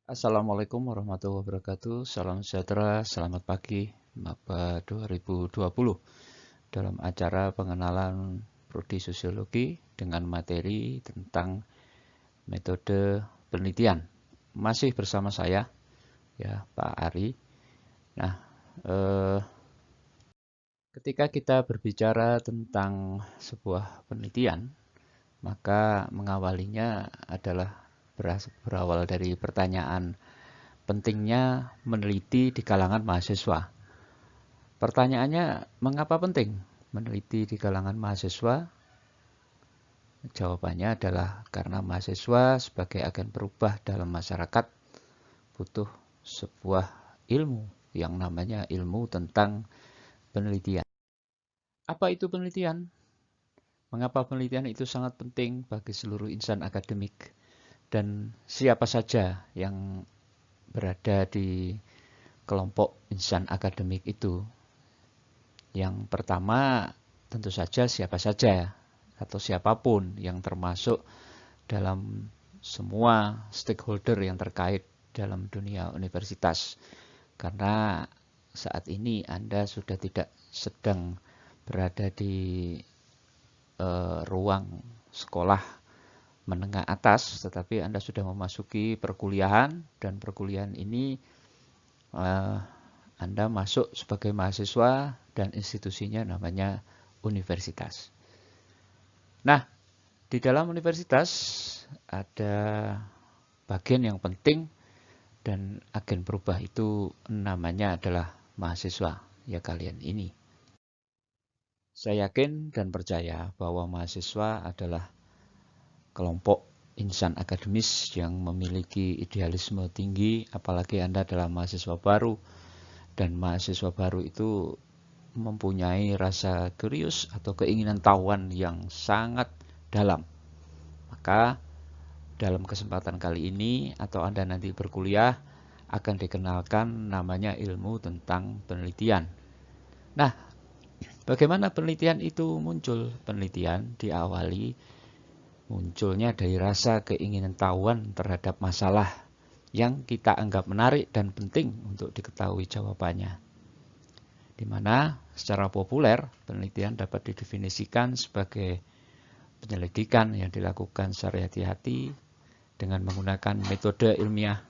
Assalamualaikum warahmatullahi wabarakatuh. Salam sejahtera, selamat pagi, Maba 2020. Dalam acara pengenalan Prodi Sosiologi dengan materi tentang metode penelitian. Masih bersama saya, ya Pak Ari. Nah, eh, ketika kita berbicara tentang sebuah penelitian, maka mengawalinya adalah berawal dari pertanyaan pentingnya meneliti di kalangan mahasiswa. Pertanyaannya, mengapa penting meneliti di kalangan mahasiswa? Jawabannya adalah karena mahasiswa sebagai agen berubah dalam masyarakat butuh sebuah ilmu yang namanya ilmu tentang penelitian. Apa itu penelitian? Mengapa penelitian itu sangat penting bagi seluruh insan akademik? Dan siapa saja yang berada di kelompok insan akademik itu? Yang pertama, tentu saja siapa saja atau siapapun yang termasuk dalam semua stakeholder yang terkait dalam dunia universitas. Karena saat ini Anda sudah tidak sedang berada di ruang sekolah menengah atas, tetapi Anda sudah memasuki perkuliahan dan perkuliahan ini eh, Anda masuk sebagai mahasiswa dan institusinya namanya universitas. Nah, di dalam universitas ada bagian yang penting dan agen berubah itu namanya adalah mahasiswa, ya kalian ini. Saya yakin dan percaya bahwa mahasiswa adalah kelompok insan akademis yang memiliki idealisme tinggi, apalagi Anda adalah mahasiswa baru, dan mahasiswa baru itu mempunyai rasa curious atau keinginan tahuan yang sangat dalam. Maka dalam kesempatan kali ini atau Anda nanti berkuliah akan dikenalkan namanya ilmu tentang penelitian. Nah, bagaimana penelitian itu muncul? Penelitian diawali munculnya dari rasa keinginan tahuan terhadap masalah yang kita anggap menarik dan penting untuk diketahui jawabannya. Di mana secara populer penelitian dapat didefinisikan sebagai penyelidikan yang dilakukan secara hati-hati dengan menggunakan metode ilmiah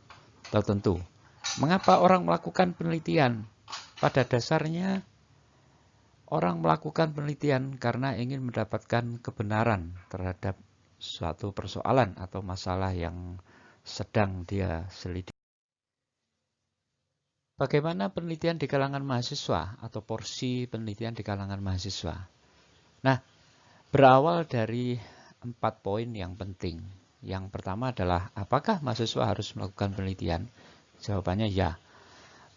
tertentu. Mengapa orang melakukan penelitian? Pada dasarnya orang melakukan penelitian karena ingin mendapatkan kebenaran terhadap suatu persoalan atau masalah yang sedang dia selidiki. Bagaimana penelitian di kalangan mahasiswa atau porsi penelitian di kalangan mahasiswa? Nah, berawal dari 4 poin yang penting. Yang pertama adalah apakah mahasiswa harus melakukan penelitian? Jawabannya ya.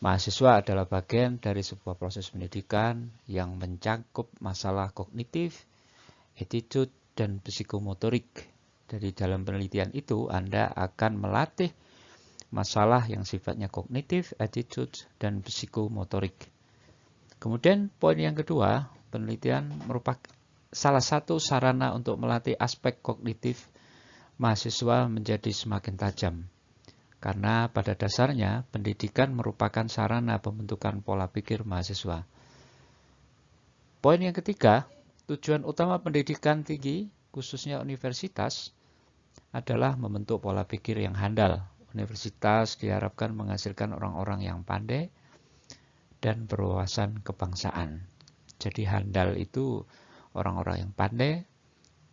Mahasiswa adalah bagian dari sebuah proses pendidikan yang mencakup masalah kognitif, attitude, dan psikomotorik. Dari dalam penelitian itu, Anda akan melatih masalah yang sifatnya kognitif, attitude, dan psikomotorik. Kemudian poin yang kedua, penelitian merupakan salah satu sarana untuk melatih aspek kognitif mahasiswa menjadi semakin tajam. Karena pada dasarnya pendidikan merupakan sarana pembentukan pola pikir mahasiswa. Poin yang ketiga, tujuan utama pendidikan tinggi, khususnya universitas, adalah membentuk pola pikir yang handal. Universitas diharapkan menghasilkan orang-orang yang pandai dan berwawasan kebangsaan. Jadi handal itu orang-orang yang pandai,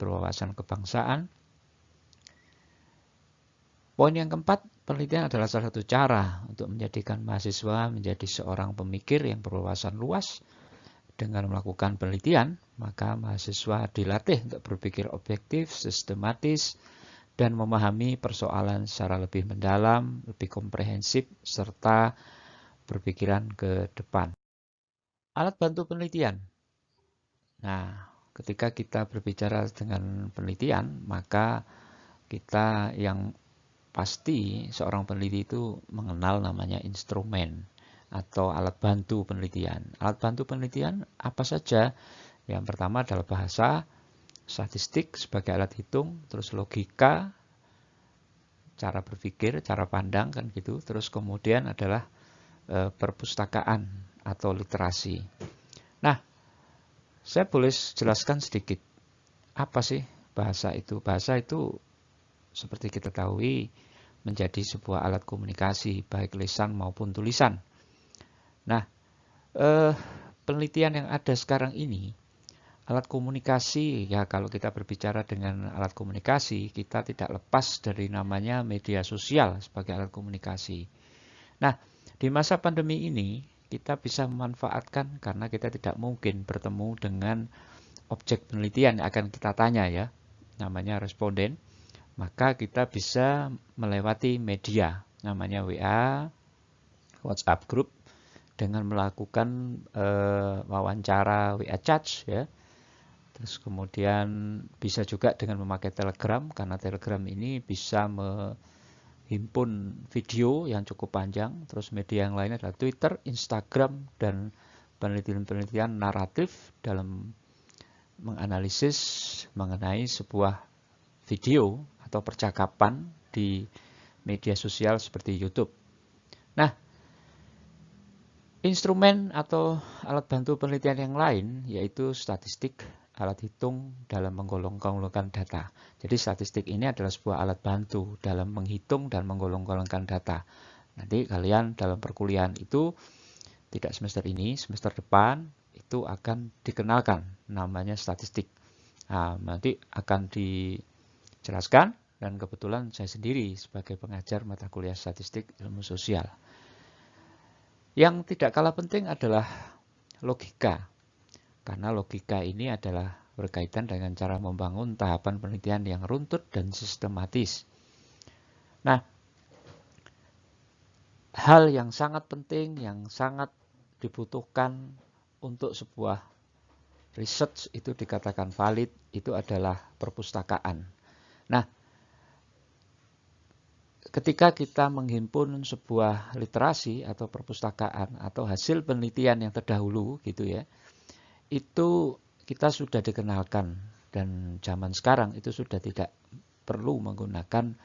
berwawasan kebangsaan. Poin yang keempat, penelitian adalah salah satu cara untuk menjadikan mahasiswa menjadi seorang pemikir yang berwawasan luas. Dengan melakukan penelitian, maka mahasiswa dilatih untuk berpikir objektif, sistematis, dan memahami persoalan secara lebih mendalam, lebih komprehensif, serta berpikiran ke depan. Alat bantu penelitian. Nah, ketika kita berbicara dengan penelitian, maka kita yang pasti seorang peneliti itu mengenal namanya instrumen atau alat bantu penelitian. Alat bantu penelitian apa saja? Yang pertama adalah bahasa, statistik sebagai alat hitung, terus logika, cara berpikir, cara pandang kan gitu. Terus kemudian adalah perpustakaan atau literasi. Nah, saya boleh jelaskan sedikit. Apa sih bahasa itu? Bahasa itu seperti kita ketahui menjadi sebuah alat komunikasi baik lisan maupun tulisan. Nah, penelitian yang ada sekarang ini, alat komunikasi, ya kalau kita berbicara dengan alat komunikasi, kita tidak lepas dari namanya media sosial sebagai alat komunikasi. Nah, di masa pandemi ini, kita bisa memanfaatkan karena kita tidak mungkin bertemu dengan objek penelitian yang akan kita tanya ya, namanya responden. Maka kita bisa melewati media, namanya WA, WhatsApp group, dengan melakukan wawancara WA chat ya. Terus kemudian bisa juga dengan memakai Telegram, karena Telegram ini bisa menghimpun video yang cukup panjang. Terus media yang lainnya adalah Twitter, Instagram, dan penelitian-penelitian naratif dalam menganalisis mengenai sebuah video atau percakapan di media sosial seperti YouTube. Nah, instrumen atau alat bantu penelitian yang lain yaitu statistik, alat hitung dalam menggolong-golongkan data. Jadi statistik ini adalah sebuah alat bantu dalam menghitung dan menggolong-golongkan data. Nanti kalian dalam perkuliahan itu tidak semester ini, semester depan itu akan dikenalkan namanya statistik. Nah, nanti akan dijelaskan dan kebetulan saya sendiri sebagai pengajar mata kuliah statistik ilmu sosial. Yang tidak kalah penting adalah logika. Karena logika ini adalah berkaitan dengan cara membangun tahapan penelitian yang runtut dan sistematis. Nah, hal yang sangat penting, yang sangat dibutuhkan untuk sebuah research itu dikatakan valid, itu adalah perpustakaan. Nah, ketika kita menghimpun sebuah literasi atau perpustakaan atau hasil penelitian yang terdahulu gitu ya, itu kita sudah dikenalkan dan zaman sekarang itu sudah tidak perlu menggunakan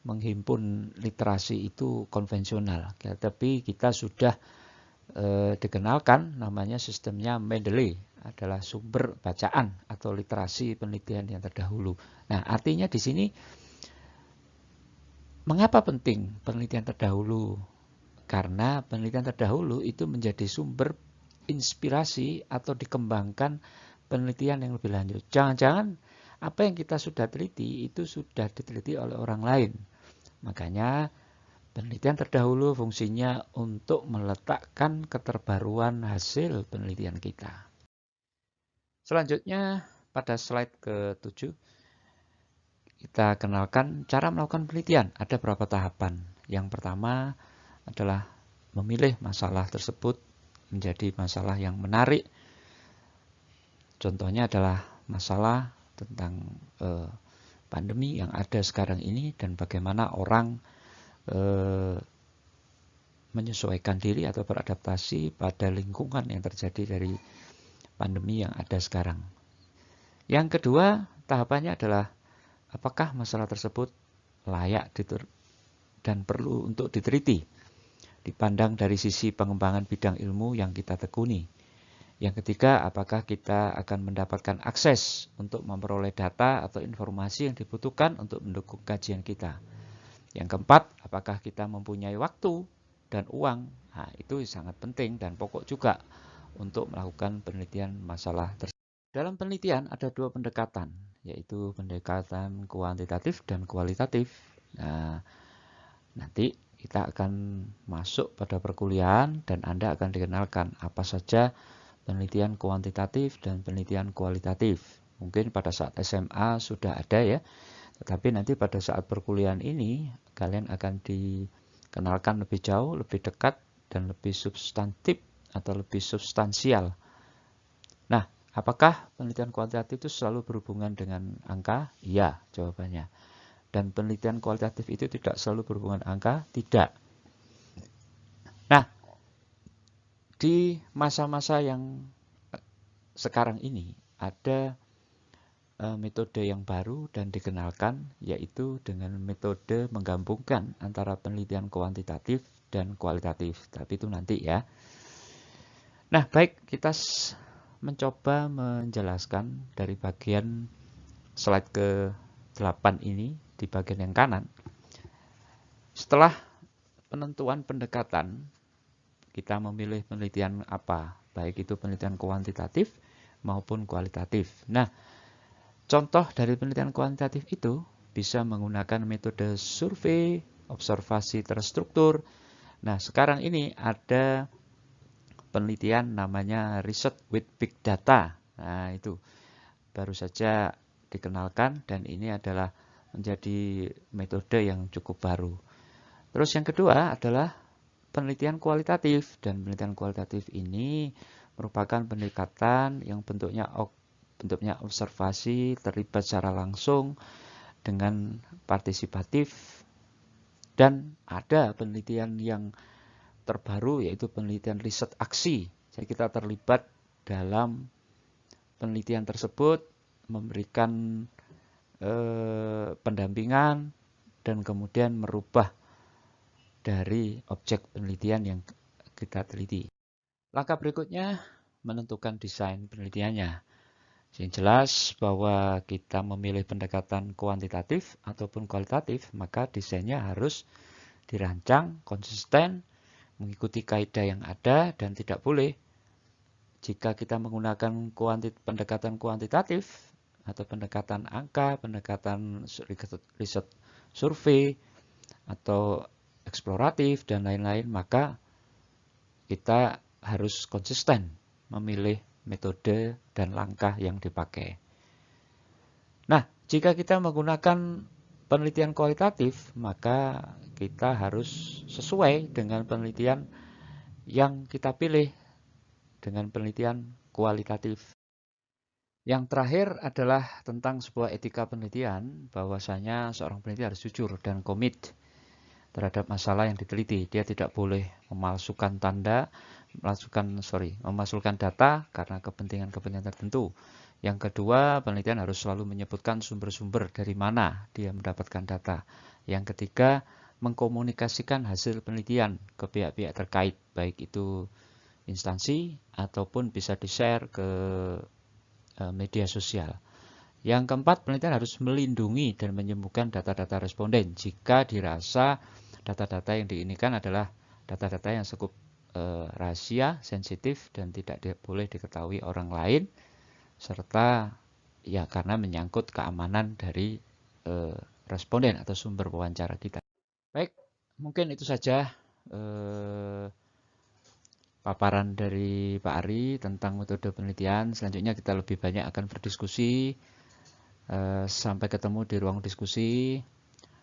menghimpun literasi itu konvensional, tapi kita sudah dikenalkan namanya sistemnya Mendeley adalah sumber bacaan atau literasi penelitian yang terdahulu. Nah, artinya di sini mengapa penting penelitian terdahulu? Karena penelitian terdahulu itu menjadi sumber inspirasi atau dikembangkan penelitian yang lebih lanjut. Jangan-jangan apa yang kita sudah teliti itu sudah diteliti oleh orang lain. Makanya penelitian terdahulu fungsinya untuk meletakkan keterbaruan hasil penelitian kita. Selanjutnya pada slide ke-7 kita kenalkan cara melakukan penelitian. Ada beberapa tahapan. Yang pertama adalah memilih masalah tersebut menjadi masalah yang menarik. Contohnya adalah masalah tentang pandemi yang ada sekarang ini dan bagaimana orang menyesuaikan diri atau beradaptasi pada lingkungan yang terjadi dari pandemi yang ada sekarang. Yang kedua tahapannya adalah apakah masalah tersebut layak dan perlu untuk diteliti, dipandang dari sisi pengembangan bidang ilmu yang kita tekuni. Yang ketiga, apakah kita akan mendapatkan akses untuk memperoleh data atau informasi yang dibutuhkan untuk mendukung kajian kita. Yang keempat, apakah kita mempunyai waktu dan uang. Nah, itu sangat penting dan pokok juga untuk melakukan penelitian masalah tersebut. Dalam penelitian ada dua pendekatan, yaitu pendekatan kuantitatif dan kualitatif. Nah, nanti kita akan masuk pada perkuliahan dan Anda akan dikenalkan apa saja penelitian kuantitatif dan penelitian kualitatif. Mungkin pada saat SMA sudah ada ya, tetapi nanti pada saat perkuliahan ini kalian akan dikenalkan lebih jauh, lebih dekat, dan lebih substantif atau lebih substansial. Nah, apakah penelitian kuantitatif itu selalu berhubungan dengan angka? Iya, jawabannya. Dan penelitian kualitatif itu tidak selalu berhubungan angka? Tidak. Nah, di masa-masa yang sekarang ini ada metode yang baru dan dikenalkan, yaitu dengan metode menggabungkan antara penelitian kuantitatif dan kualitatif. Tapi itu nanti ya. Nah, baik, kita mencoba menjelaskan dari bagian slide ke-8 ini di bagian yang kanan. Setelah penentuan pendekatan, kita memilih penelitian apa, baik itu penelitian kuantitatif maupun kualitatif. Nah, contoh dari penelitian kuantitatif itu bisa menggunakan metode survei, observasi terstruktur. Nah, sekarang ini ada penelitian namanya Research with Big Data. Nah, itu baru saja dikenalkan dan ini adalah menjadi metode yang cukup baru. Terus yang kedua adalah penelitian kualitatif, dan penelitian kualitatif ini merupakan pendekatan yang bentuknya observasi, terlibat secara langsung dengan partisipatif, dan ada penelitian yang terbaru yaitu penelitian riset aksi. Jadi kita terlibat dalam penelitian tersebut, memberikan pendampingan dan kemudian merubah dari objek penelitian yang kita teliti. Langkah berikutnya menentukan desain penelitiannya. Yang jelas bahwa kita memilih pendekatan kuantitatif ataupun kualitatif, maka desainnya harus dirancang konsisten, mengikuti kaidah yang ada, dan tidak boleh jika kita menggunakan pendekatan kuantitatif atau pendekatan angka, pendekatan riset survei, atau eksploratif, dan lain-lain, maka kita harus konsisten memilih metode dan langkah yang dipakai. Nah, jika kita menggunakan penelitian kualitatif, maka kita harus sesuai dengan penelitian yang kita pilih dengan penelitian kualitatif. Yang terakhir adalah tentang sebuah etika penelitian, bahwasanya seorang peneliti harus jujur dan komit terhadap masalah yang diteliti. Dia tidak boleh memalsukan data karena kepentingan-kepentingan tertentu. Yang kedua, penelitian harus selalu menyebutkan sumber-sumber dari mana dia mendapatkan data. Yang ketiga, mengkomunikasikan hasil penelitian ke pihak-pihak terkait, baik itu instansi ataupun bisa di-share ke media sosial. Yang keempat, penelitian harus melindungi dan menyembuhkan data-data responden jika dirasa data-data yang diinginkan adalah data-data yang cukup rahasia, sensitif, dan tidak boleh diketahui orang lain, serta ya karena menyangkut keamanan dari responden atau sumber wawancara kita. Baik, mungkin itu saja paparan dari Pak Ari tentang metode penelitian. Selanjutnya kita lebih banyak akan berdiskusi. Sampai ketemu di ruang diskusi.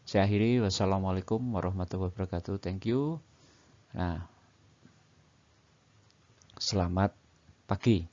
Saya akhiri. Wassalamualaikum warahmatullahi wabarakatuh. Thank you. Nah, selamat pagi.